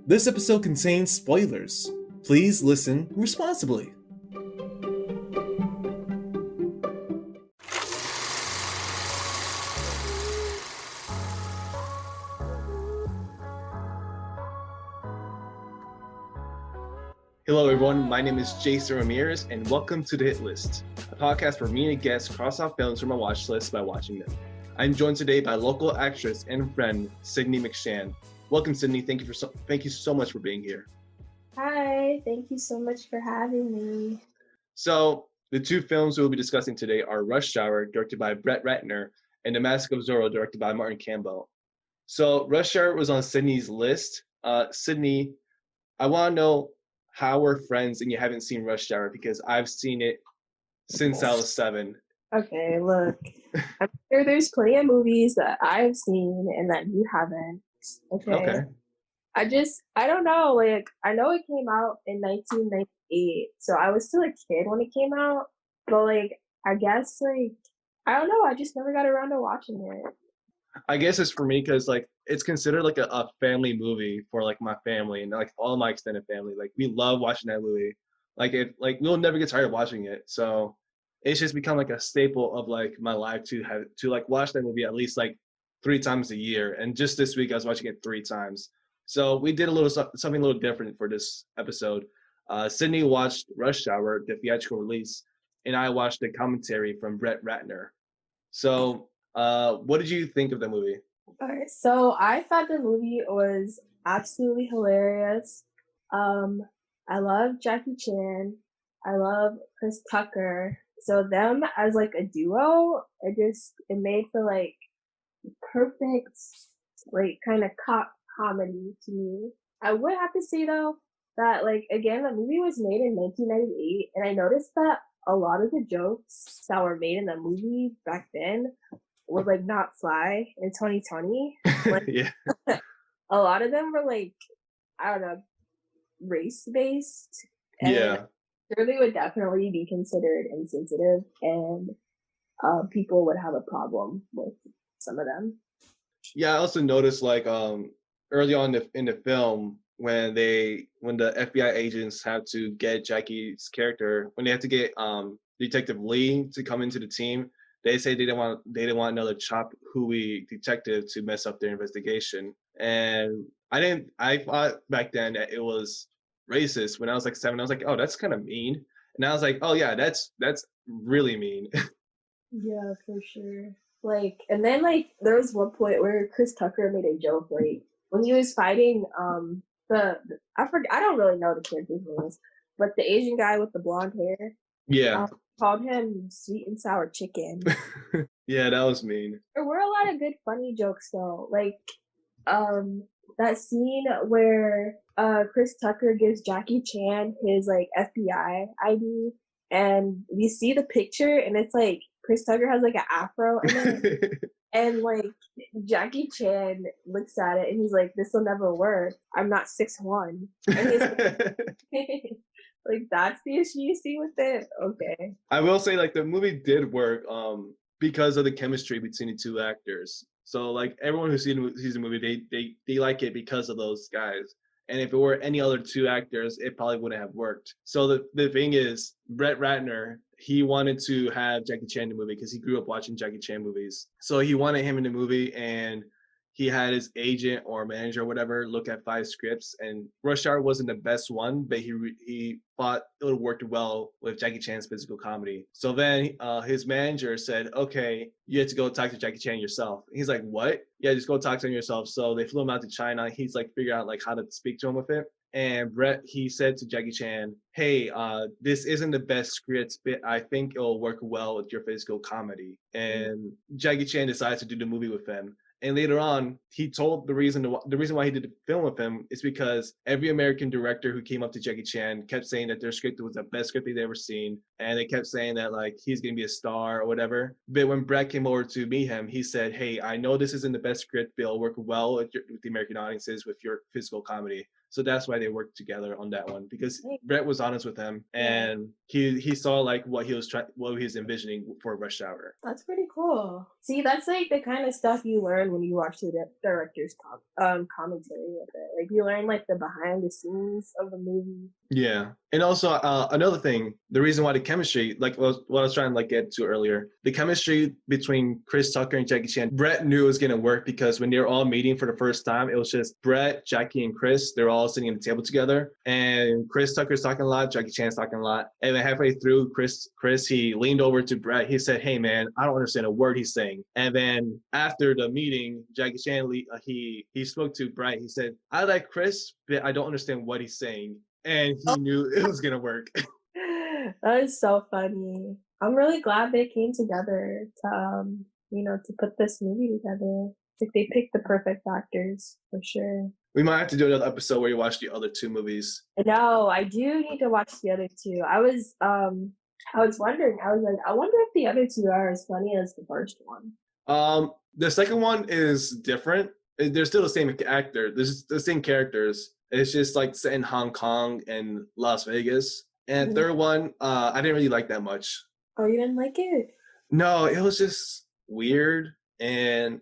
This episode contains spoilers. Please listen responsibly. Hello everyone, my name is Jason Ramirez and welcome to The Hit List, a podcast where me and a guest cross off films from our watch list by watching them. I'm joined today by local actress and friend, Sydney McShan. Welcome, Sydney. Thank you so much for being here. Hi, thank you so much for having me. So, the two films we'll be discussing today are Rush Hour, directed by Brett Ratner, and The Mask of Zorro, directed by Martin Campbell. So, Rush Hour was on Sydney's list. Sydney, I want to know how we're friends and you haven't seen Rush Hour, because I've seen it since I was 7. Okay, look, I'm sure there's plenty of movies that I've seen and that you haven't. Okay. I don't know, like, I know it came out in 1998, so I was still a kid when it came out, but, like, I guess, like, I don't know, I just never got around to watching it. I guess it's for me because, like, it's considered like a family movie for, like, my family and, like, all my extended family. Like, we love watching that movie. We'll never get tired of watching it. So it's just become, like, a staple of, like, my life to like, watch that movie at least, like, 3 times a year. And just this week, I was watching it 3 times. So we did something a little different for this episode. Sydney watched Rush Hour, the theatrical release, and I watched the commentary from Brett Ratner. So, what did you think of the movie? Alright, so I thought the movie was absolutely hilarious. I love Jackie Chan. I love Chris Tucker. So them as like a duo, it made for like perfect, like kind of cop comedy to me. I would have to say though that, like, again, the movie was made in 1998, and I noticed that a lot of the jokes that were made in the movie back then would like not fly in 2020. Like, Yeah. a lot of them were like, I don't know, race based, and Yeah. surely would definitely be considered insensitive, and people would have a problem with some of them. Yeah, I also noticed, like, early on in the film when the FBI agents have to get Jackie's character, when they have to get Detective Lee to come into the team, they say they didn't want another chop hooey detective to mess up their investigation. And I thought back then that it was racist. When I was like 7, I was like, oh, that's kind of mean. And I was like, oh yeah, that's really mean. Yeah, for sure. Like, and then like there was one point where Chris Tucker made a joke, like when he was fighting I don't really know the character's names, but the Asian guy with the blonde hair, Yeah. called him sweet and sour chicken. Yeah, that was mean. There were a lot of good funny jokes though. Like that scene where Chris Tucker gives Jackie Chan his like FBI ID, and we see the picture and it's like Chris Tucker has like an afro in it. And like Jackie Chan looks at it and he's like, "This will never work. I'm not 6'1". And he's like, like, that's the issue you see with it? Okay. I will say, like, the movie did work because of the chemistry between the two actors. So, like, everyone who sees the movie, they like it because of those guys. And if it were any other 2 actors, it probably wouldn't have worked. So the thing is, Brett Ratner, he wanted to have Jackie Chan in the movie because he grew up watching Jackie Chan movies. So he wanted him in the movie, and he had his agent or manager or whatever look at 5 scripts, and Rush Hour wasn't the best one, but he thought it would have worked well with Jackie Chan's physical comedy. So then his manager said, okay, you have to go talk to Jackie Chan yourself. He's like, what? Yeah, just go talk to him yourself. So they flew him out to China. He's like figure out like how to speak to him with it. And Brett, he said to Jackie Chan, hey, this isn't the best script, but I think it'll work well with your physical comedy. And Jackie Chan decided to do the movie with him. And later on, he told the reason why he did the film with him is because every American director who came up to Jackie Chan kept saying that their script was the best script they'd ever seen, and they kept saying that like he's gonna be a star or whatever. But when Brett came over to meet him, he said, "Hey, I know this isn't the best script, but it'll work well with the American audiences with your physical comedy." So that's why they worked together on that one, because Right. Brett was honest with him, Yeah. and he saw like what he was envisioning for Rush Hour. That's pretty cool. See, that's like the kind of stuff you learn when you watch the director's commentary with it. Like you learn like the behind the scenes of the movie. Yeah, and also another thing, the reason why the chemistry, like what I was trying to like get to earlier, the chemistry between Chris Tucker and Jackie Chan, Brett knew it was gonna work because when they were all meeting for the first time, it was just Brett, Jackie, and Chris. They're all sitting at the table together, and Chris Tucker's talking a lot, Jackie Chan's talking a lot, and then halfway through, Chris he leaned over to Brett. He said, "Hey man, I don't understand a word he's saying." And then after the meeting, Jackie Chan he spoke to Brett. He said, "I like Chris, but I don't understand what he's saying." And he knew it was gonna work. That is so funny. I'm really glad they came together to to put this movie together. Like they picked the perfect actors for sure. We might have to do another episode where you watch the other two movies. No, I do need to watch the other two. I was wondering, I was like, I wonder if the other two are as funny as the first one. The second one is different. They're still the same actor. There's the same characters. It's just like set in Hong Kong and Las Vegas. And third one, I didn't really like that much. Oh, you didn't like it? No, it was just weird, and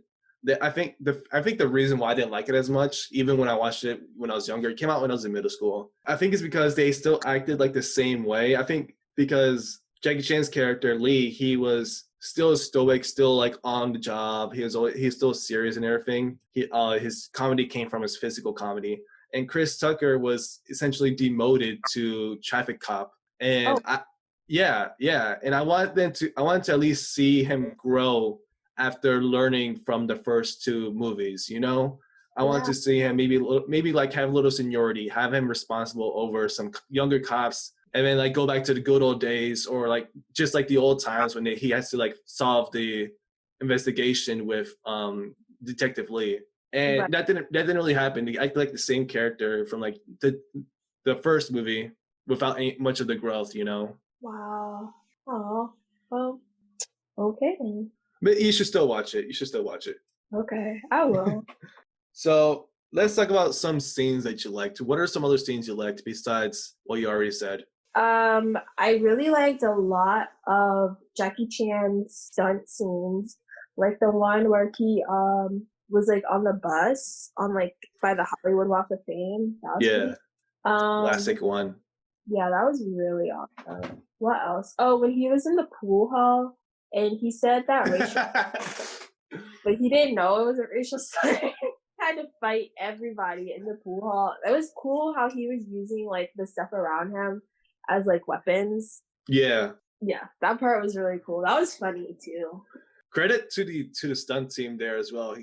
I think the reason why I didn't like it as much, even when I watched it when I was younger, it came out when I was in middle school. I think it's because they still acted like the same way. I think because Jackie Chan's character Lee, he was still stoic, still like on the job. He's still serious and everything. His comedy came from his physical comedy. And Chris Tucker was essentially demoted to traffic cop. And and I wanted to at least see him grow after learning from the first two movies, you know? I want to see him maybe like have a little seniority, have him responsible over some younger cops, and then like go back to the good old days, or like just like the old times when he has to like solve the investigation with Detective Lee. And that didn't really happen. He acted like the same character from like the first movie without much of the growth, you know. Wow. Oh, well, okay then. But you should still watch it. Okay, I will. So let's talk about some scenes that you liked. What are some other scenes you liked besides what you already said? I really liked a lot of Jackie Chan's stunt scenes, like the one where he was like on the bus on like by the Hollywood Walk of Fame. That was pretty, Classic one. Yeah, that was really awesome. What else? Oh, when he was in the pool hall and he said that racial, but he didn't know it was a racial slur. Had to fight everybody in the pool hall. It was cool how he was using like the stuff around him as like weapons. Yeah, that part was really cool. That was funny too. Credit to the stunt team there as well.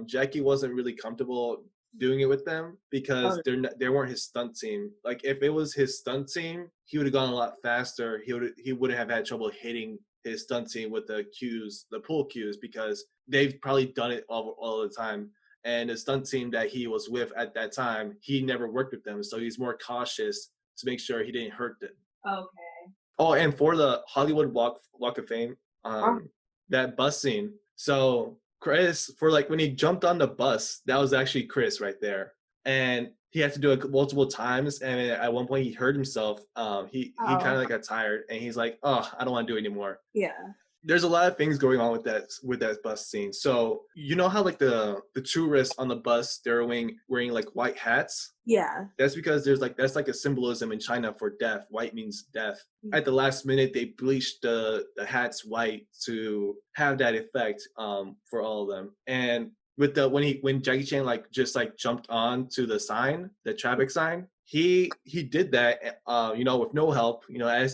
Jackie wasn't really comfortable doing it with them because they weren't his stunt team. Like if it was his stunt team, he would have gone a lot faster. He wouldn't have had trouble hitting his stunt team with the pool cues, because they've probably done it all the time. And the stunt team that he was with at that time, he never worked with them, so he's more cautious to make sure he didn't hurt them. Okay. Oh, and for the Hollywood Walk of Fame, that bus scene. So Chris, for like when he jumped on the bus, that was actually Chris right there, and he had to do it multiple times. And at one point, he hurt himself. He kind of like got tired, and he's like, "Oh, I don't want to do it anymore." Yeah. There's a lot of things going on with that bus scene. So you know how like the tourists on the bus, they're wearing like white hats. Yeah. That's because that's like a symbolism in China for death. White means death. Mm-hmm. At the last minute, they bleached the hats white to have that effect for all of them. And with when Jackie Chan like just like jumped on to the sign, the traffic sign, he did that with no help,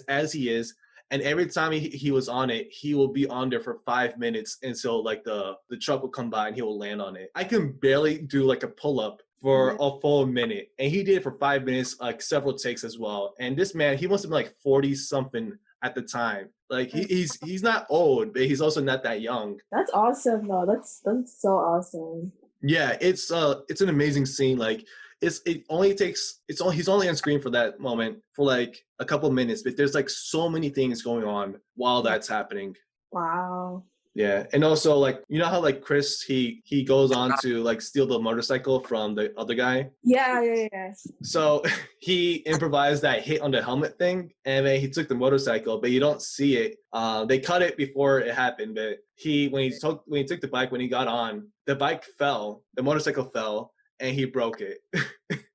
as he is. And every time he was on it, he will be on there for 5 minutes until like the truck will come by and he will land on it. I can barely do like a pull-up for a full minute. And he did it for 5 minutes, like several takes as well. And this man, he must have been like 40 something at the time. Like he's not old, but he's also not that young. That's awesome though. That's so awesome. Yeah, it's an amazing scene. Like he's only on screen for that moment for like a couple minutes, but there's like so many things going on while that's happening. Wow. Yeah, and also like you know how like Chris he goes on to like steal the motorcycle from the other guy. Yeah, yeah, yeah. So he improvised that hit on the helmet thing, and then he took the motorcycle, but you don't see it. They cut it before it happened, but he when he took the bike when he got on, the bike fell, the motorcycle fell, and he broke it.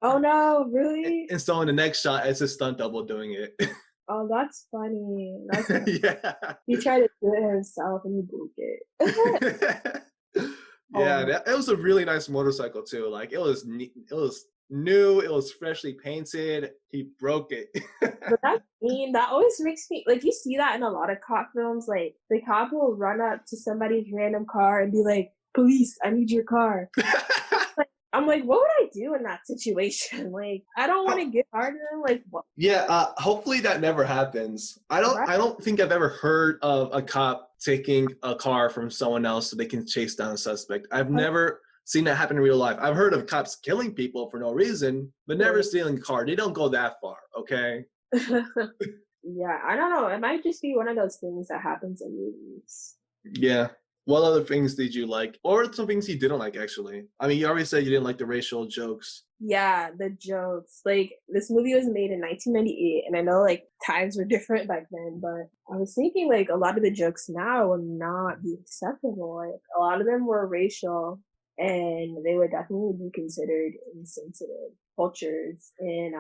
Oh no, really? And so in the next shot, it's a stunt double doing it. Oh, that's funny. That's funny. Yeah. He tried to do it himself and he broke it. Yeah, Oh, it was a really nice motorcycle too. Like it was new, it was freshly painted. He broke it. but that's mean. That always makes me like you see that in a lot of cop films. Like the cop will run up to somebody's random car and be like, "Police, I need your car." Like, I'm like, what would I do in that situation? Like, I don't want to get harder. Like, what? Yeah, hopefully that never happens. Right? I don't think I've ever heard of a cop taking a car from someone else so they can chase down a suspect. I've never seen that happen in real life. I've heard of cops killing people for no reason, but never stealing a car. They don't go that far, okay? Yeah, I don't know. It might just be one of those things that happens in movies. Yeah. What other things did you like? Or some things you didn't like, actually? I mean, you already said you didn't like the racial jokes. Yeah, the jokes. Like this movie was made in 1998, and I know like times were different back then, but I was thinking like a lot of the jokes now would not be acceptable. Like a lot of them were racial, and they would definitely be considered insensitive cultures and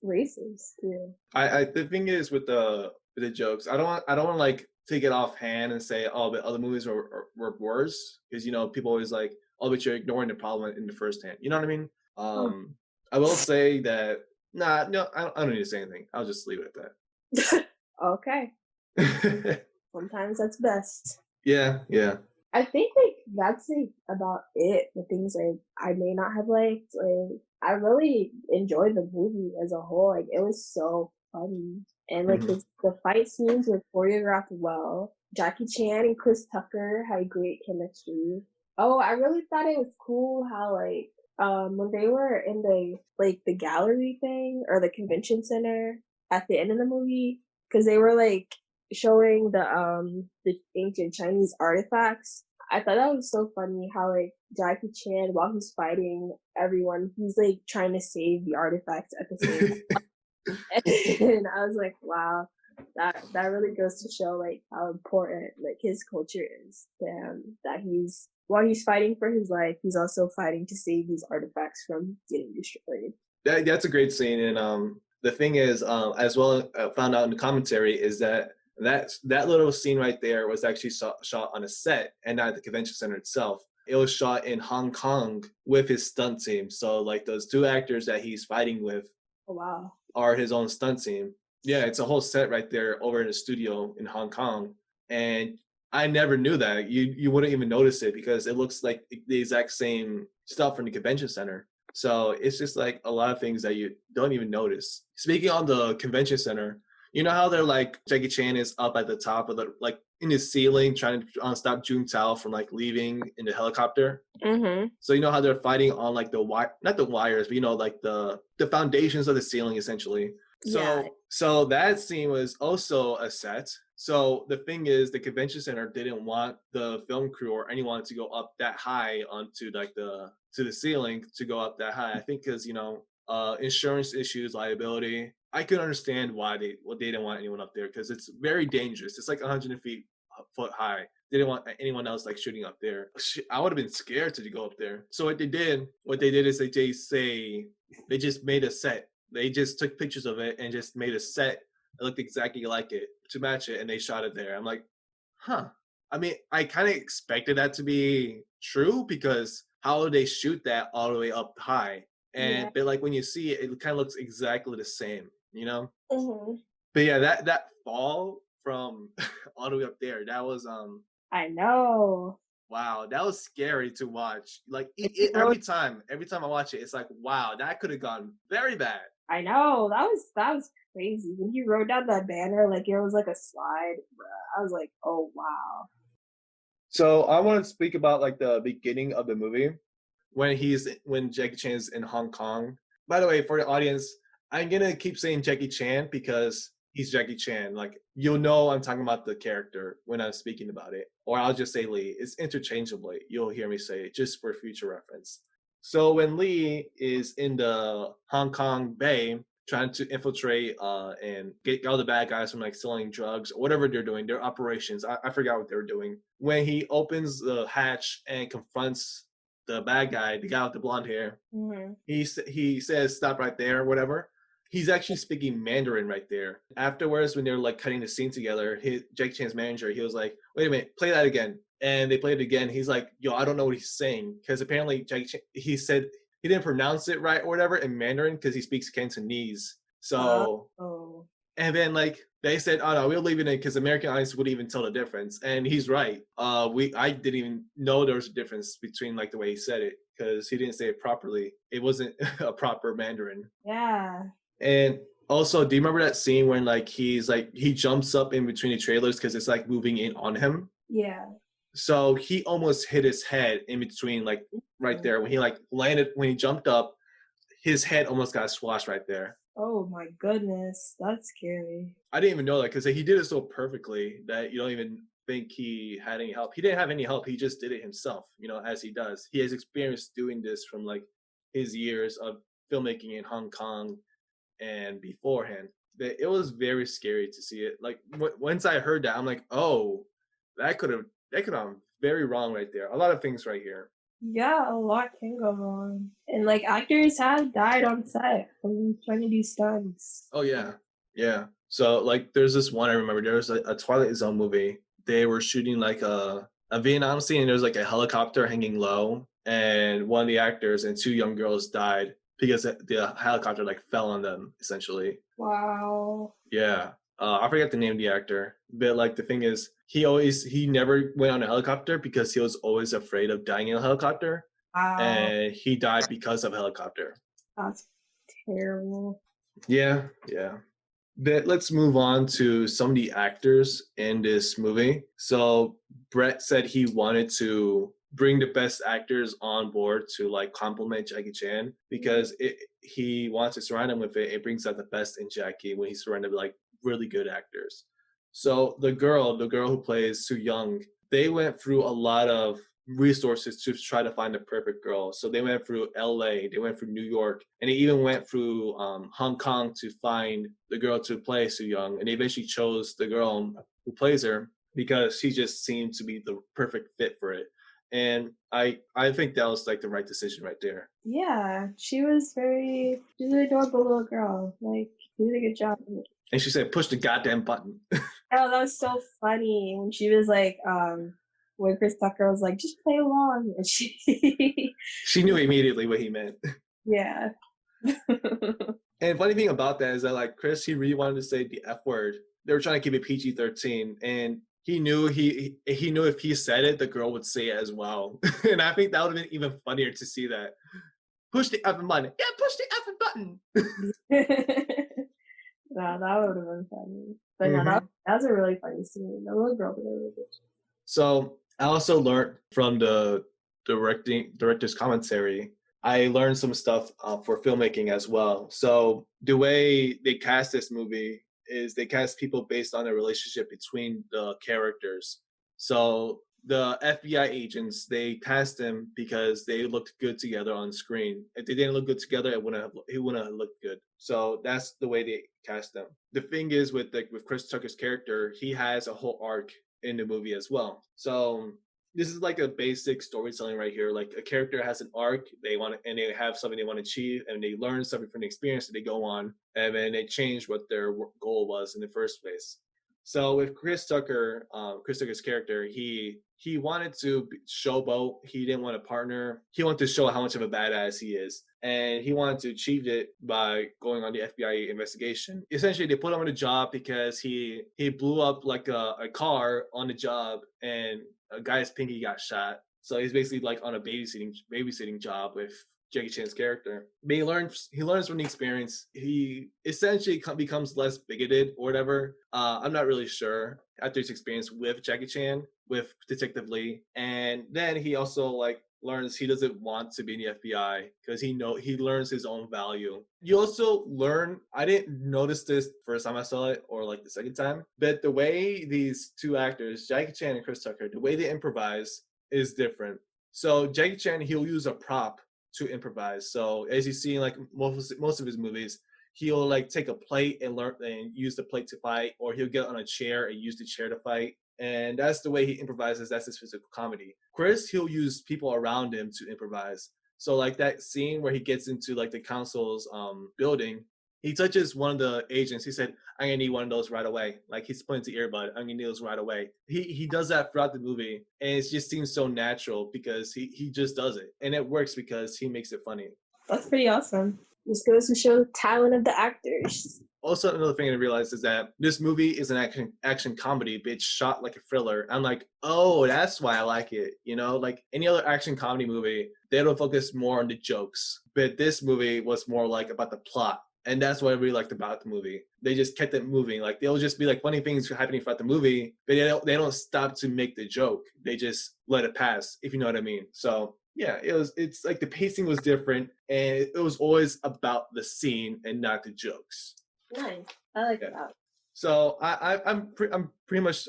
races too. I the thing is with the jokes, I don't want to like take it offhand and say, oh, but other movies were worse because you know people always like, oh, but you're ignoring the problem in the first hand. You know what I mean? Oh. I will say that no, I don't need to say anything. I'll just leave it Okay. at that. Sometimes that's best. Yeah, yeah. I think like that's like about it. The things like I may not have liked. Like I really enjoyed the movie as a whole. Like it was so funny, and like Mhm. the fight scenes were choreographed well. Jackie Chan and Chris Tucker had great chemistry. Oh, I really thought it was cool how like when they were in the like the gallery thing or the convention center at the end of the movie because they were like showing the ancient Chinese artifacts. I thought that was so funny how like Jackie Chan while he's fighting everyone, he's like trying to save the artifacts at the same time. And I was like, wow, that really goes to show like how important like his culture is to him. That he's while he's fighting for his life, he's also fighting to save these artifacts from getting destroyed. That's a great scene, and the thing is, as well, found out in the commentary is that that little scene right there was actually shot on a set and not at the convention center itself. It was shot in Hong Kong with his stunt team. So like those two actors that he's fighting with Oh, wow. are his own stunt team. Yeah, it's a whole set right there over in the studio in Hong Kong. And I never knew that. You wouldn't even notice it because it looks like the exact same stuff from the convention center. So it's just like a lot of things that you don't even notice. Speaking on the convention center, you know how they're like Jackie Chan is up at the top of the like in the ceiling trying to stop Jun Tao from like leaving in the helicopter. Mm-hmm. So you know how they're fighting on like the wire, not the wires, but you know like the foundations of the ceiling essentially. Yeah. So that scene was also a set. So the thing is, the convention center didn't want the film crew or anyone to go up that high onto like the ceiling to go up that high. I think because you know insurance issues, liability. I could understand why they didn't want anyone up there because it's very dangerous. It's like 100 foot high. They didn't want anyone else like shooting up there. I would have been scared to go up there. So what they did is they just made a set. They just took pictures of it and just made a set that looked exactly like it to match it, and they shot it there. I'm like, huh. I mean, I kind of expected that to be true because how would they shoot that all the way up high? Yeah. But like when you see it, it kind of looks exactly the same, you know? Mm-hmm. But yeah, that fall from all the way up there, that was I know. wow, that was scary to watch. Like Bro, every time I watch it, it's like wow, that could have gone very bad. I know. That was crazy. When he wrote down that banner, like it was like a slide, bruh. I was like, oh wow. So I want to speak about like the beginning of the movie when Jackie Chan's in Hong Kong. By the way, for the audience, I'm gonna keep saying Jackie Chan because he's Jackie Chan. Like you'll know I'm talking about the character when I'm speaking about it, or I'll just say Lee. It's interchangeably. You'll hear me say it just for future reference. So when Lee is in the Hong Kong Bay trying to infiltrate and get all the bad guys from like selling drugs or whatever they're doing, their operations. I forgot what they were doing. When he opens the hatch and confronts the bad guy, the guy with the blonde hair, Mm-hmm. he says stop right there or whatever. He's actually speaking Mandarin right there. Afterwards, when they were like cutting the scene together, Jackie Chan's manager, he was like, "Wait a minute, play that again." And they played it again. He's like, "Yo, I don't know what he's saying," because apparently Jackie Chan, he said he didn't pronounce it right or whatever in Mandarin because he speaks Cantonese. So Oh. and then like they said, "Oh no, we'll leave it in because American audience wouldn't even tell the difference." And he's right. I didn't even know there was a difference between like the way he said it because he didn't say it properly. It wasn't a proper Mandarin. Yeah. And also, do you remember that scene when like he's like he jumps up in between the trailers because it's like moving in on him? Yeah. So he almost hit his head in between, like right there when he like landed when he jumped up. His head almost got squashed right there. Oh my goodness, that's scary. I didn't even know that because he did it so perfectly that you don't even think he had any help. He didn't have any help. He just did it himself, as he does. He has experience doing this from like his years of filmmaking in Hong Kong and beforehand. It was very scary to see it. Like once I heard that, I'm like, oh, that could have very wrong right there. A lot of things right here. Yeah, a lot can go wrong. And like actors have died on set from trying to do stunts. Oh yeah, yeah. So like, there's this one I remember. There was a Twilight Zone movie. They were shooting like a Vietnam scene, and there was like a helicopter hanging low, and one of the actors and two young girls died because the helicopter like fell on them essentially. Wow. Yeah. I forget the name of the actor, but like the thing is, he never went on a helicopter because he was always afraid of dying in a helicopter, Wow. and he died because of a helicopter. That's terrible. Yeah, yeah. But let's move on to some of the actors in this movie. So Brett said he wanted to bring the best actors on board to like complement Jackie Chan because he wants to surround him with it. It brings out the best in Jackie when he's surrounded with like really good actors. So the girl who plays Soo Young, they went through a lot of resources to try to find the perfect girl. So they went through LA, they went through New York, and they even went through Hong Kong to find the girl to play Soo Young. And they eventually chose the girl who plays her because she just seemed to be the perfect fit for it. And I think that was like the right decision right there. Yeah, she's an adorable little girl. Like, she did a good job. And she said, "Push the goddamn button." Oh, that was so funny when she was like, when Chris Tucker was like, just play along. And she, She knew immediately what he meant. yeah. And funny thing about that is that like Chris, he really wanted to say the F word. They were trying to keep it PG-13, and he knew he knew if he said it, the girl would say it as well. And I think that would have been even funnier to see that. Push the effing button. Yeah, push the effing button. No, that would have been funny. But no, Mhm. that was a really funny scene. The little girl did a really good job. So I also learned from the director's commentary. I learned some stuff for filmmaking as well. So the way they cast this movie is they cast people based on a relationship between the characters. So the FBI agents, they cast them because they looked good together on screen. If they didn't look good together, it wouldn't have looked good. So that's the way they cast them. The thing is with Chris Tucker's character, he has a whole arc in the movie as well. So this is like a basic storytelling right here. Like a character has an arc, and they have something they want to achieve, and they learn something from the experience that they go on, and then they change what their goal was in the first place. So with Chris Tucker's character, he wanted to showboat. He didn't want a partner. He wanted to show how much of a badass he is, and he wanted to achieve it by going on the FBI investigation. Essentially, they put him on the job because he blew up like a car on the job, and a guy's pinky got shot. So he's basically like on a babysitting job with Jackie Chan's character. But he learns from the experience. He essentially becomes less bigoted or whatever. I'm not really sure after his experience with Jackie Chan, with Detective Lee, and then he also like learns he doesn't want to be in the FBI because he learns his own value. You also learn, I didn't notice this first time I saw it or like the second time, but the way these two actors, Jackie Chan and Chris Tucker, the way they improvise is different. So Jackie Chan, he'll use a prop to improvise. So as you see in like most of his movies, he'll like take a plate and learn and use the plate to fight, or he'll get on a chair and use the chair to fight. And that's the way he improvises. That's his physical comedy. Chris, he'll use people around him to improvise. So like that scene where he gets into like the council's building, he touches one of the agents. He said, "I'm gonna need one of those right away." Like he's pointing to earbud. "I'm gonna need those right away." He does that throughout the movie, and it just seems so natural because he just does it, and it works because he makes it funny. That's pretty awesome. Just goes to show the talent of the actors. Also, another thing I realized is that this movie is an action comedy, but it's shot like a thriller. I'm like, oh, that's why I like it. You know, like any other action comedy movie, they'll focus more on the jokes. But this movie was more like about the plot. And that's what I really liked about the movie. They just kept it moving. Like they'll just be like funny things happening throughout the movie, but they don't stop to make the joke. They just let it pass, if you know what I mean. So yeah, it's like the pacing was different, and it was always about the scene and not the jokes. Nice. I like that. So I'm pretty much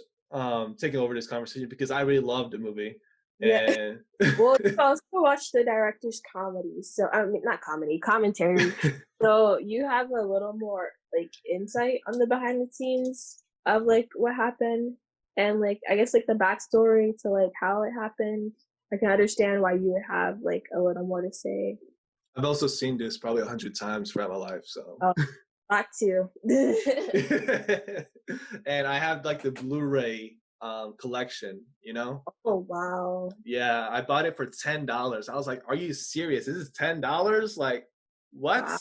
taking over this conversation because I really loved the movie. Yeah. Well, you also watch the director's comedy. So I mean, not comedy, commentary. So you have a little more like insight on the behind the scenes of like what happened, and like I guess like the backstory to like how it happened. I can understand why you would have like a little more to say. I've also seen this probably 100 times throughout my life. So. That too. And I have like the Blu-ray collection, you know? Oh wow. Yeah, I bought it for $10. I was like, are you serious? This is $10? Like, what? Wow.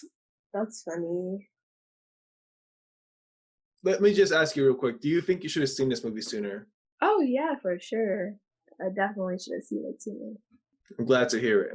That's funny. Let me just ask you real quick. Do you think you should have seen this movie sooner? Oh yeah, for sure. I definitely should have seen it sooner. I'm glad to hear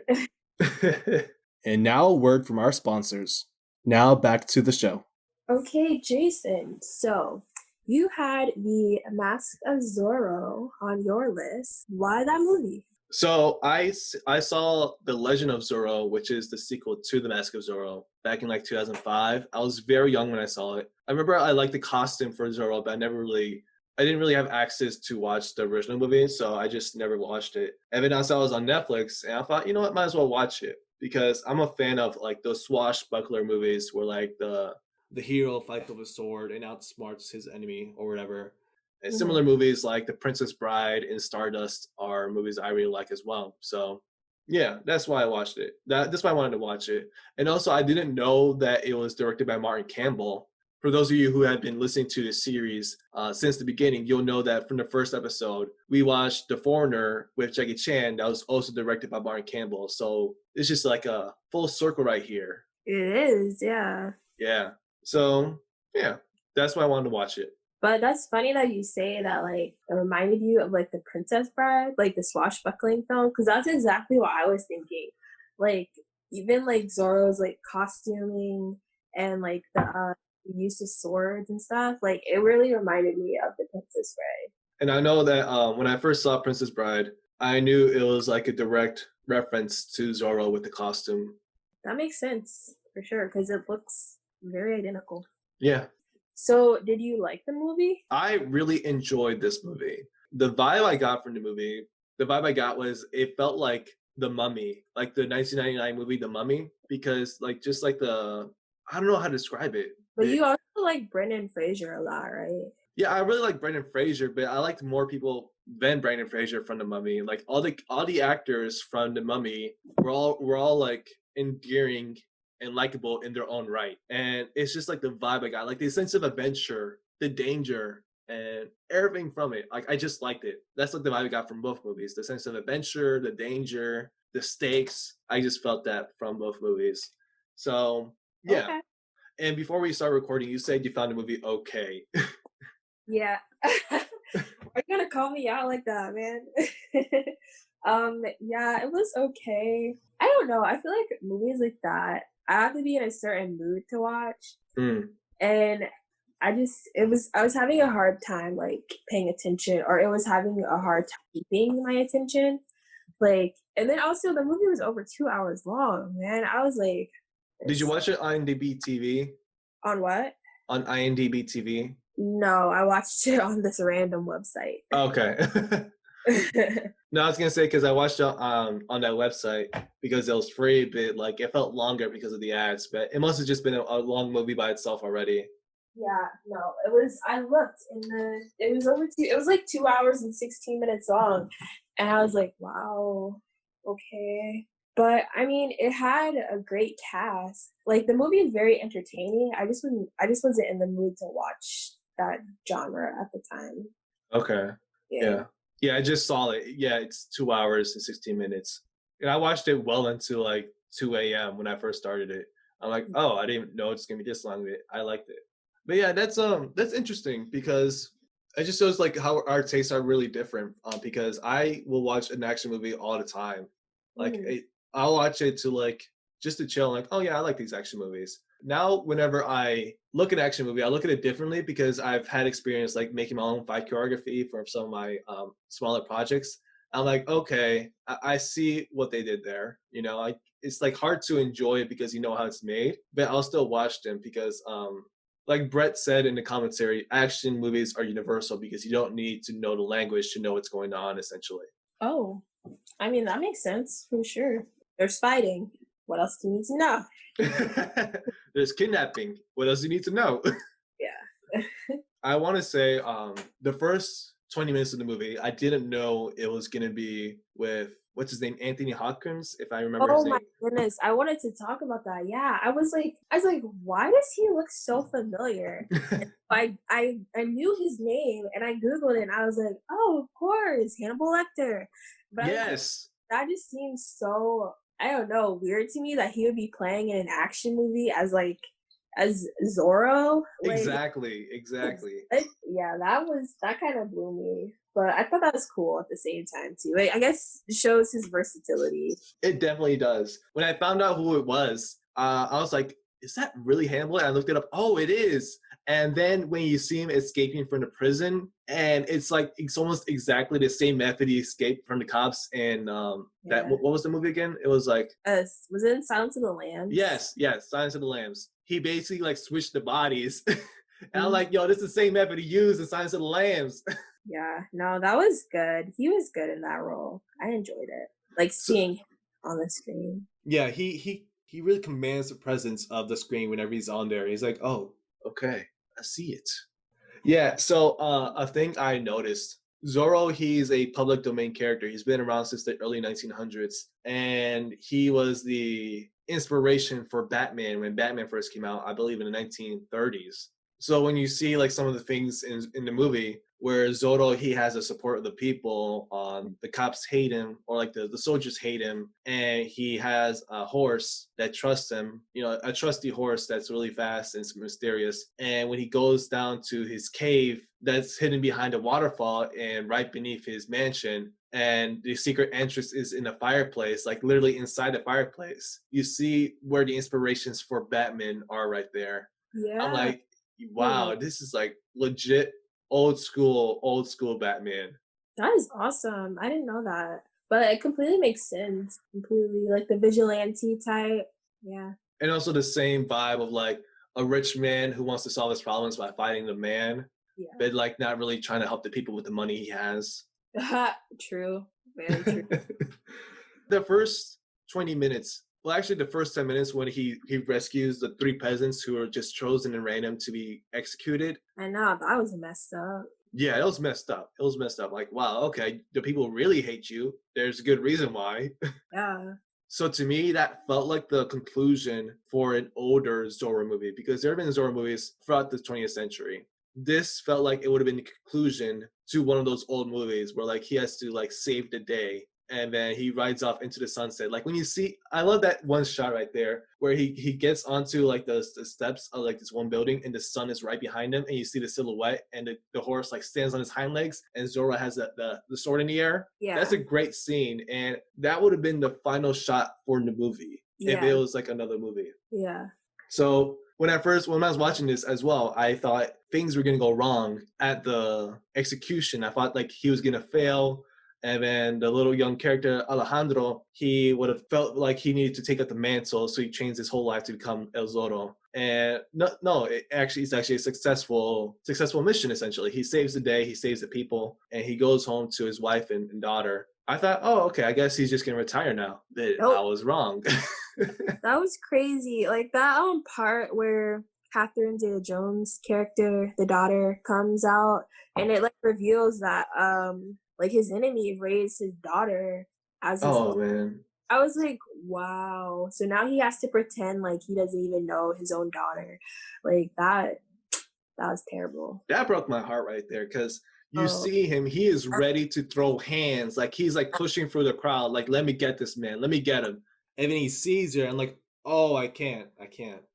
it. And now a word from our sponsors. Now back to the show. Okay, Jason. So you had the Mask of Zorro on your list. Why that movie? So I saw The Legend of Zorro, which is the sequel to The Mask of Zorro, back in like 2005. I was very young when I saw it. I remember I liked the costume for Zorro, but I didn't really have access to watch the original movie, so I just never watched it. And then I saw it was on Netflix, and I thought, you know what, might as well watch it because I'm a fan of like those swashbuckler movies where like the hero fights with a sword and outsmarts his enemy or whatever. And similar movies like The Princess Bride and Stardust are movies I really like as well. So yeah, that's why I watched it. That's why I wanted to watch it. And also I didn't know that it was directed by Martin Campbell. For those of you who have been listening to this series since the beginning, you'll know that from the first episode, we watched The Foreigner with Jackie Chan that was also directed by Martin Campbell. So it's just like a full circle right here. It is, yeah. Yeah. So yeah, that's why I wanted to watch it. But that's funny that you say that, like, it reminded you of, like, The Princess Bride, like, the swashbuckling film, because that's exactly what I was thinking. Like, even, like, Zorro's, like, costuming and, like, the use of swords and stuff, like, it really reminded me of The Princess Bride. And I know that when I first saw Princess Bride, I knew it was, like, a direct reference to Zorro with the costume. That makes sense, for sure, because it looks very identical. Yeah. So, did you like the movie? I really enjoyed this movie. The vibe I got from the movie, was it felt like The Mummy, like the 1999 movie The Mummy, because like just like I don't know how to describe it. But you also like Brendan Fraser a lot, right? Yeah, I really like Brendan Fraser, but I liked more people than Brendan Fraser from The Mummy. Like all the actors from The Mummy were all like endearing and likable in their own right. And it's just like the vibe I got, like the sense of adventure, the danger, and everything from it. Like I just liked it. That's like the vibe I got from both movies. The sense of adventure, the danger, the stakes. I just felt that from both movies. So yeah. Okay. And before we start recording, you said you found the movie okay. Yeah. Are you gonna call me out like that, man? Yeah, it was okay. I don't know. I feel like movies like that, I have to be in a certain mood to watch. And I was having a hard time like paying attention, or it was having a hard time keeping my attention. Like, and then also the movie was over 2 hours long, man. I was like, Did you this watch it on IMDb TV? on what? On IMDb TV? No, I watched it on this random website. Okay. No, I was gonna say because I watched it on that website because it was free, but like it felt longer because of the ads. But it must have just been a long movie by itself already. Yeah, no, it was. I looked in the. It was over two. It was like 2 hours and 16 minutes long, and I was like, wow, okay. But I mean, it had a great cast. Like the movie is very entertaining. I just wasn't. I just wasn't in the mood to watch that genre at the time. Okay. Yeah. Yeah. Yeah, I just saw it. Yeah, it's 2 hours and 16 minutes. And I watched it well into like 2 a.m. when I first started it. I'm like, oh, I didn't know it's gonna be this long. I liked it. But yeah, that's interesting because it just shows like how our tastes are really different. Because I will watch an action movie all the time. Like Mm. I'll watch it to like just to chill. Like, oh yeah, I like these action movies. Now, whenever I look at an action movie, I look at it differently because I've had experience like making my own fight choreography for some of my smaller projects. I'm like, okay, I see what they did there. You know, it's like hard to enjoy it because you know how it's made, but I'll still watch them because like Brett said in the commentary, action movies are universal because you don't need to know the language to know what's going on, essentially. Oh, I mean that makes sense for sure. There's fighting. What else do you need to know? There's kidnapping. What else do you need to know? Yeah. I want to say the first 20 minutes of the movie, I didn't know it was going to be with, what's his name, Anthony Hopkins, if I remember his Oh my name. goodness, I wanted to talk about that. Yeah, I was like, why does he look so familiar? I knew his name and I googled it and I was like, oh, of course, Hannibal Lecter. But I was like, Yes, that just seems so, I don't know, weird to me that he would be playing in an action movie as Zorro. exactly. Yeah, that kind of blew me. But I thought that was cool at the same time too. Like, I guess it shows his versatility. It definitely does. When I found out who it was, I was like, is that really Hannibal? And I looked it up. Oh, it is. And then when you see him escaping from the prison, and it's like it's almost exactly the same method he escaped from the cops. And that Yeah. what was the movie again? It was like Was it in Silence of the Lambs? yes, Silence of the Lambs. He basically like switched the bodies. And I'm Mhm. like, yo, this is the same method he used in Silence of the Lambs. Yeah. No, that was good. He was good in that role. I enjoyed it. Like So seeing him on the screen. yeah, he really commands the presence of the screen whenever he's on there. He's like, oh, okay, I see it. Yeah, so a thing I noticed, Zorro, he's a public domain character. He's been around since the early 1900s, and he was the inspiration for Batman when Batman first came out, I believe in the 1930s. So when you see like some of the things in the movie where Zorro, he has the support of the people, the cops hate him, or like the soldiers hate him, and he has a horse that trusts him, you know, a trusty horse that's really fast and mysterious. And when he goes down to his cave that's hidden behind a waterfall and right beneath his mansion, and the secret entrance is in a fireplace, like literally inside the fireplace, you see where the inspirations for Batman are right there. I'm Yeah. like, wow, this is like legit old school Batman. That is awesome. I didn't know that. But it completely makes sense. Completely. Like the vigilante type. Yeah. And also the same vibe of like a rich man who wants to solve his problems by fighting the man, Yeah. but like not really trying to help the people with the money he has. True. Very true. The first 20 minutes, well, actually, the first 10 minutes when he rescues the three peasants who are just chosen and random to be executed. I know. That was messed up. Yeah, it was messed up. It was messed up. Like, wow, okay, the people really hate you. There's a good reason why. Yeah. So to me, that felt like the conclusion for an older Zorro movie because there have been Zorro movies throughout the 20th century. This felt like it would have been the conclusion to one of those old movies where like he has to like save the day and then he rides off into the sunset. Like when you see, I love that one shot right there where he gets onto like the steps of like this one building and the sun is right behind him and you see the silhouette and the horse like stands on his hind legs and Zorro has the sword in the air. That's Yeah. a great scene, and that would have been the final shot for the movie if it Yeah. was like another movie. Yeah. So when I was watching this as well, I thought things were gonna go wrong at the execution. I thought like he was gonna fail. And then the little young character Alejandro, he would have felt like he needed to take up the mantle, so he changed his whole life to become El Zorro. And no, it's actually a successful mission. Essentially, he saves the day, he saves the people, and he goes home to his wife and daughter. I thought, oh, okay, I guess he's just gonna retire now. But I Nope, was wrong. that was crazy. Like that part where Catherine Zeta-Jones' character, the daughter, comes out and it like reveals that like his enemy raised his daughter as his Oh own. man, I was like, wow. So now he has to pretend like he doesn't even know his own daughter. Like that was terrible. that broke my heart right there because you Oh, see him, he is ready to throw hands, like he's like pushing through the crowd, like let me get this man, let me get him. And then he sees her and like, oh, I can't.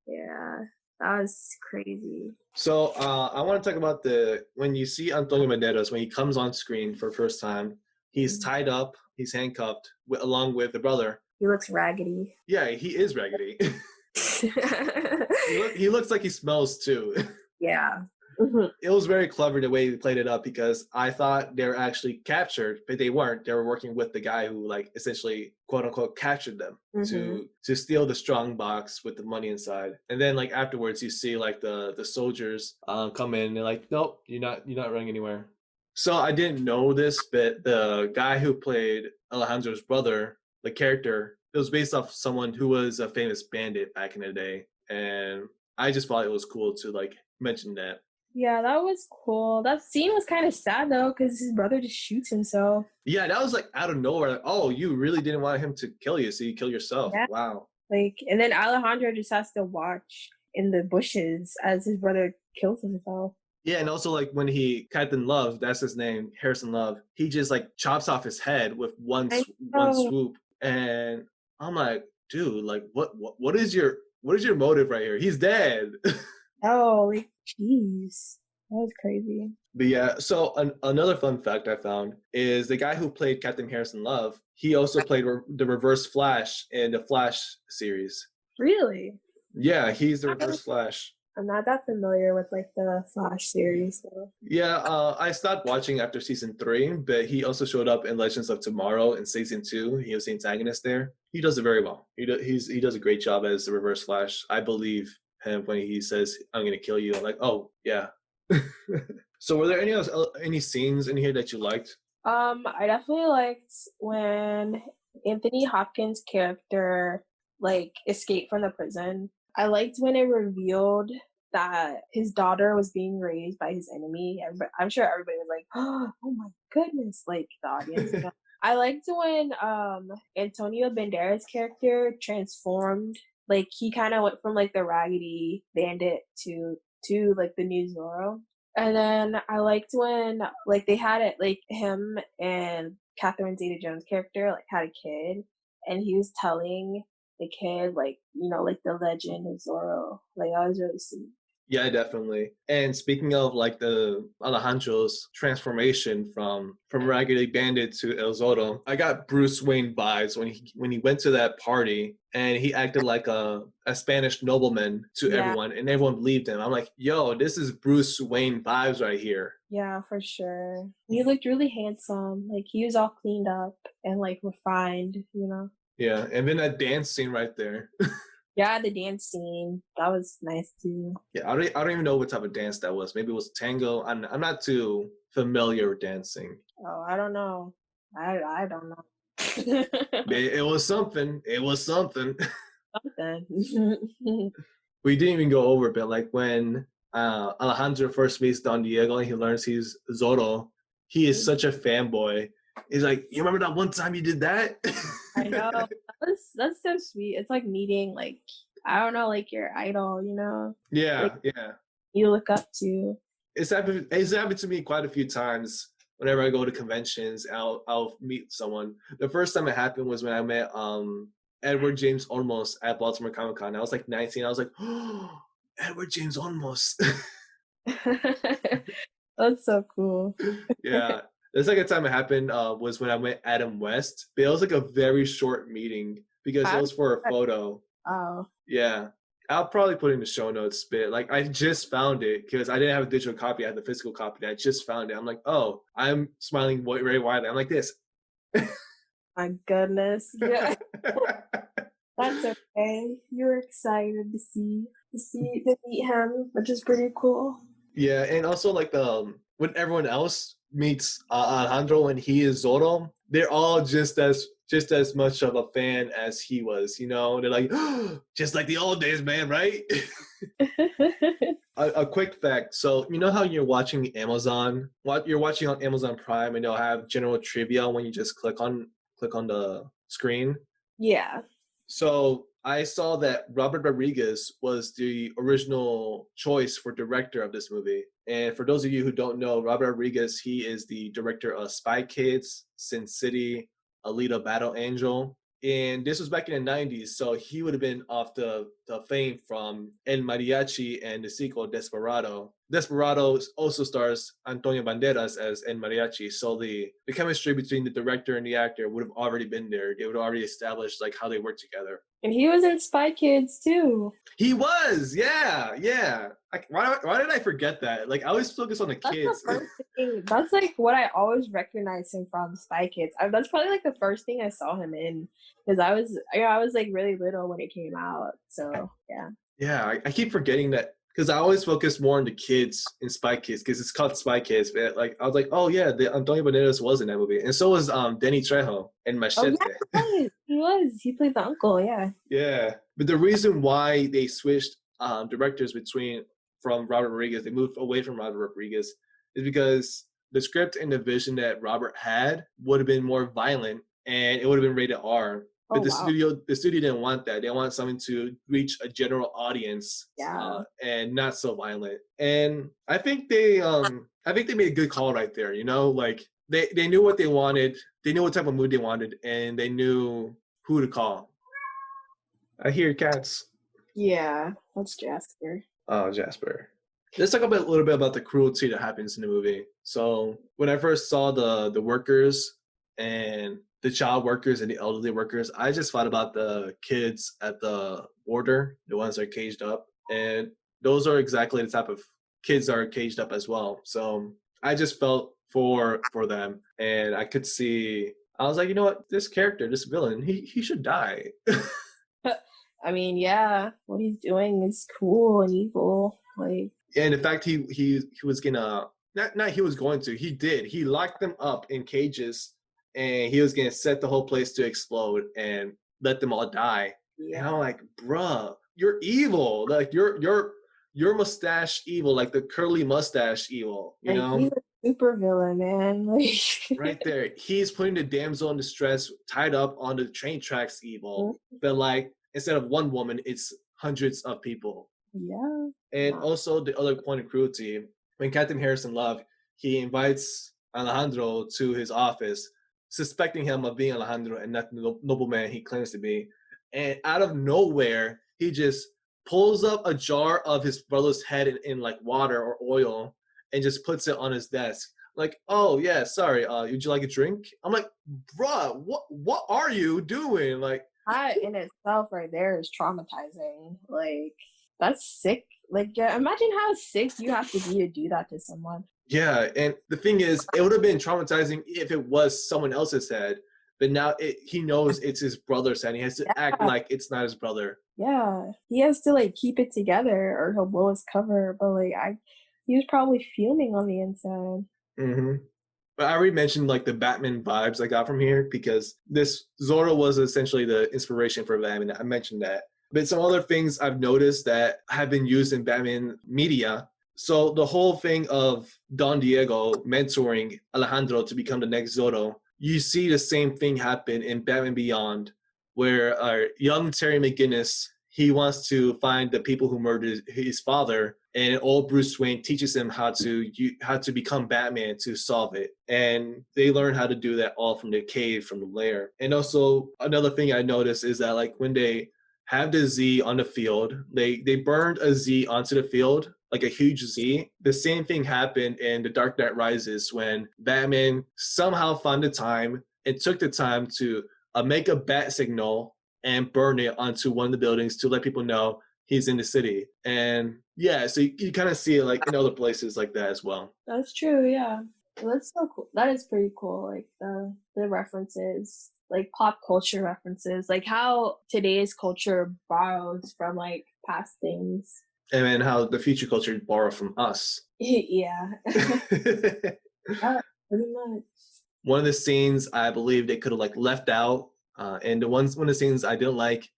yeah. That was crazy. So I want to talk about the when you see Antonio Banderas when he comes on screen for the first time, he's Mhm. tied up, he's handcuffed along with the brother. He looks raggedy. Yeah, he is raggedy. He looks like he smells too. Yeah. Mhm. It was very clever the way they played it up because I thought they were actually captured, but they weren't. They were working with the guy who like essentially quote unquote captured them Mhm. to steal the strong box with the money inside. And then like afterwards you see like the soldiers come in and they're like, nope, you're not running anywhere. So I didn't know this, but the guy who played Alejandro's brother, the character, it was based off someone who was a famous bandit back in the day. And I just thought it was cool to like mention that. Yeah, that was cool. That scene was kind of sad though, because his brother just shoots himself. Yeah, that was like out of nowhere. Like, oh, you really didn't want him to kill you, so you kill yourself. Yeah. Wow. Like, and then Alejandro just has to watch in the bushes as his brother kills himself. Yeah, and also like when he Captain Love, that's his name, Harrison Love. He just like chops off his head with I one know. swoop, and I'm like, dude, like what is your motive right here? He's dead. Oh, like, jeez. That was crazy. But yeah, so another fun fact I found is the guy who played Captain Harrison Love. He also played the Reverse Flash in the Flash series. Really? Yeah, he's the Reverse Flash. I'm not that familiar with like the Flash series though. Yeah, I stopped watching after season 3, but he also showed up in Legends of Tomorrow in season 2. He was the antagonist there. He does it very well. He does a great job as the Reverse Flash. I believe him when he says, "I'm gonna kill you." I'm like, oh yeah. So, were there any scenes in here that you liked? I definitely liked when Anthony Hopkins' character like escaped from the prison. I liked when it revealed that his daughter was being raised by his enemy. I'm sure everybody was like, "Oh my goodness!" Like the audience. You know? I liked when Antonio Banderas' character transformed. Like he kind of went from like the raggedy bandit to like the new Zorro. And then I liked when like they had it like him and Catherine Zeta-Jones' character like had a kid, and he was telling the kid like like the legend of Zorro. Like I was really sweet. Yeah, definitely. And speaking of like the Alejandro's transformation from Raggedy Bandit to El Zorro, I got Bruce Wayne vibes when he went to that party and he acted like a Spanish nobleman to Yeah, everyone and everyone believed him. I'm like, yo, this is Bruce Wayne vibes right here. yeah, for sure. He looked really handsome. Like he was all cleaned up and like refined. Yeah, and then that dance scene right there. Yeah, the dance scene that was nice too. Yeah, I don't even know what type of dance that was. Maybe it was tango. I'm not too familiar with dancing. Oh, I don't know. I don't know. It was something. It was something. Something. We didn't even go over, but like when Alejandro first meets Don Diego and he learns he's Zorro, he is such a fanboy. He's like, "You remember that one time you did that?" I know. That's so sweet. It's like meeting like I don't know, like your idol. Yeah, Like yeah. you look up to. It's happened to me quite a few times. Whenever I go to conventions, I'll meet someone. The first time it happened was when I met Edward James Olmos at Baltimore Comic Con. I was like 19. I was like, oh, Edward James Olmos. That's so cool. Yeah. The second time it happened was when I met Adam West. But it was like a very short meeting because it was for a photo. Oh. Yeah. I'll probably put it in the show notes, but like I just found it because I didn't have a digital copy. I had the physical copy. I just found it. I'm like, oh, I'm smiling very widely. I'm like this. My goodness. Yeah, that's okay. You're excited to meet him, which is pretty cool. Yeah, and also like when everyone else meets Alejandro and he is Zorro, they're all just as much of a fan as he was. They're like, just like the old days, man, right? A quick fact. So you know how you're watching Amazon, what you're watching on Amazon Prime, and they'll have general trivia when you just click on the screen. Yeah. So I saw that Robert Rodriguez was the original choice for director of this movie. And for those of you who don't know, Robert Rodriguez, he is the director of Spy Kids, Sin City, Alita Battle Angel. And this was back in the 90s, so he would have been off the fame from El Mariachi and the sequel Desperado. Desperado also stars Antonio Banderas as El Mariachi, so the chemistry between the director and the actor would have already been there. They would already established like how they work together. And he was in Spy Kids too. He was, yeah. Why did I forget that? Like I always focus on the That's kids. the first thing. That's like what I always recognize him from, Spy Kids. That's probably like the first thing I saw him in, because I was like really little when it came out. So yeah. Yeah, I keep forgetting that because I always focus more on the kids in Spy Kids because it's called Spy Kids. But like I was like, oh yeah, the Antonio Banderas was in that movie, and so was Denny Trejo and Oh Machete. yeah, he was. He played the uncle. Yeah. Yeah, but the reason why they switched directors from Robert Rodriguez, they moved away from Robert Rodriguez, is because the script and the vision that Robert had would have been more violent and it would have been rated R. Oh But the wow. studio didn't want that. They want something to reach a general audience, Yeah. and not so violent. And I think they made a good call right there. Like they knew what they wanted. They knew what type of mood they wanted, and they knew who to call. I hear cats. Yeah. That's Jasper. Oh, Jasper. Let's talk a little bit about the cruelty that happens in the movie. So when I first saw the workers and the child workers and the elderly workers, I just thought about the kids at the border, the ones that are caged up, and those are exactly the type of kids that are caged up as well. So I just felt for them, and I could see. I was like, you know what, this character, this villain, he should die. I mean, yeah, what he's doing is cool and evil. Like, And in fact, he was gonna not he was going to, he did, he locked them up in cages, and he was gonna set the whole place to explode and let them all die. And I'm yeah. like, bruh, you're evil. Like your mustache evil, like the curly mustache evil, Like he's a super villain, man. Like, right there. He's putting the damsel in distress tied up on the train tracks evil. But like instead of one woman, it's hundreds of people. yeah. And also the other point of cruelty, when Captain Harrison Love, he invites Alejandro to his office, suspecting him of being Alejandro and not the nobleman he claims to be. And out of nowhere, he just pulls up a jar of his brother's head in like water or oil and just puts it on his desk. Like, oh yeah, sorry, would you like a drink? I'm like, bruh, what are you doing? Like, That in itself right there is traumatizing. Like, that's sick. Like, yeah, imagine how sick you have to be to do that to someone. yeah, and the thing is, it would have been traumatizing if it was someone else's head, but now he knows it's his brother's head. And he has to act Yeah, like it's not his brother. yeah. He has to like keep it together or he'll blow his cover. But like, he was probably fuming on the inside. Hmm. But I already mentioned like the Batman vibes I got from here because this Zorro was essentially the inspiration for Batman. I mentioned that. But some other things I've noticed that have been used in Batman media. So the whole thing of Don Diego mentoring Alejandro to become the next Zorro, you see the same thing happen in Batman Beyond, where our young Terry McGinnis, he wants to find the people who murdered his father, and old Bruce Wayne teaches him how to become Batman to solve it. And they learn how to do that all from the cave, from the lair. And also another thing I noticed is that like when they have the Z on the field, they burned a Z onto the field, like a huge Z. The same thing happened in The Dark Knight Rises when Batman somehow found the time and took the time to make a bat signal and burn it onto one of the buildings to let people know he's in the city. And yeah, so you kind of see it like in other places like that as well. That's true, yeah. That's so cool. That is pretty cool. Like the references, like pop culture references, like how today's culture borrows from like past things. And then how the future culture borrow from us. Yeah. Pretty much. One of the scenes I believe they could have like left out, and one of the scenes I didn't like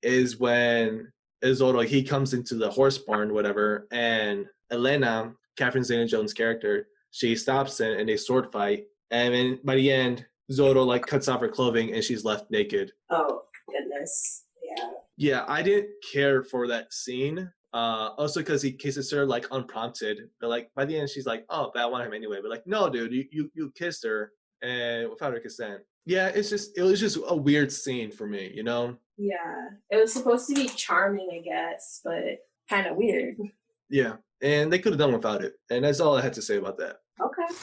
is when Zorro he comes into the horse barn, whatever, and Elena, Catherine Zeta-Jones' character, she stops it and they sword fight, and then by the end, Zorro like cuts off her clothing and she's left naked. Oh goodness, yeah. Yeah, I didn't care for that scene. Also because he kisses her like unprompted, but like by the end she's like, "Oh, but I want him anyway." But like, no, dude, you kissed her and without her consent. Yeah, it was just a weird scene for me, you know? Yeah, it was supposed to be charming, I guess, but kind of weird. Yeah, and they could have done without it, and that's all I had to say about that. Okay.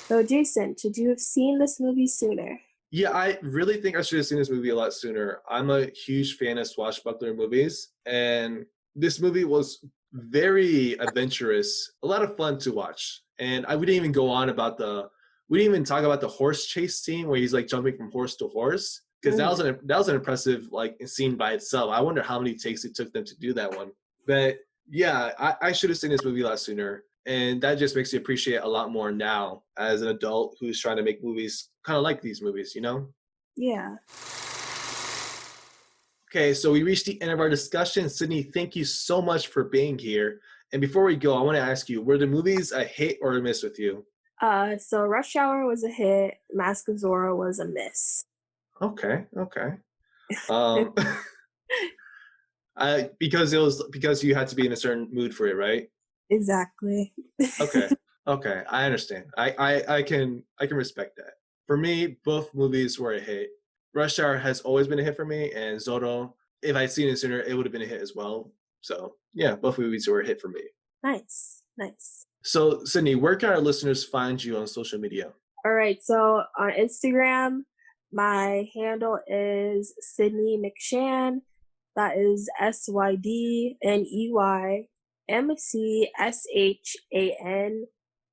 So, Jason, should you have seen this movie sooner? Yeah, I really think I should have seen this movie a lot sooner. I'm a huge fan of swashbuckler movies, and this movie was very adventurous, a lot of fun to watch. And we didn't even go on about we didn't even talk about the horse chase scene where he's like jumping from horse to horse, because that was an impressive like scene by itself. I wonder how many takes it took them to do that one. But yeah, I should have seen this movie a lot sooner. And that just makes you appreciate a lot more now as an adult who's trying to make movies kind of like these movies, you know? Yeah. Okay, so we reached the end of our discussion. Sydney, thank you so much for being here. And before we go, I want to ask you, were the movies a hit or a miss with you? So Rush Hour was a hit. Mask of Zorro was a miss. Okay. Because you had to be in a certain mood for it, right? Exactly. Okay. I understand. I can respect that. For me, both movies were a hit. Rush Hour has always been a hit for me, and Zorro, if I'd seen it sooner, it would have been a hit as well. So yeah, both movies were a hit for me. Nice. So Sydney, where can our listeners find you on social media? All right. So on Instagram, my handle is Sydney McShan. That is SYDNEYMCSHAN.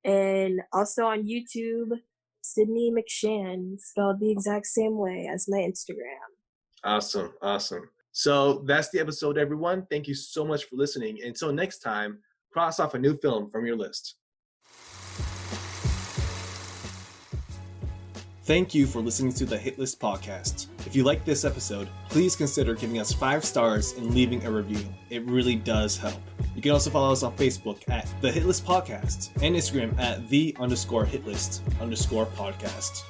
And also on YouTube, Sydney McShan, spelled the exact same way as my Instagram. Awesome. So that's the episode, everyone. Thank you so much for listening. Until next time, cross off a new film from your list. Thank you for listening to the Hit List Podcast. If you like this episode, please consider giving us 5 stars and leaving a review. It really does help. You can also follow us on Facebook at The Hit List Podcast and Instagram at _hitlist_podcast.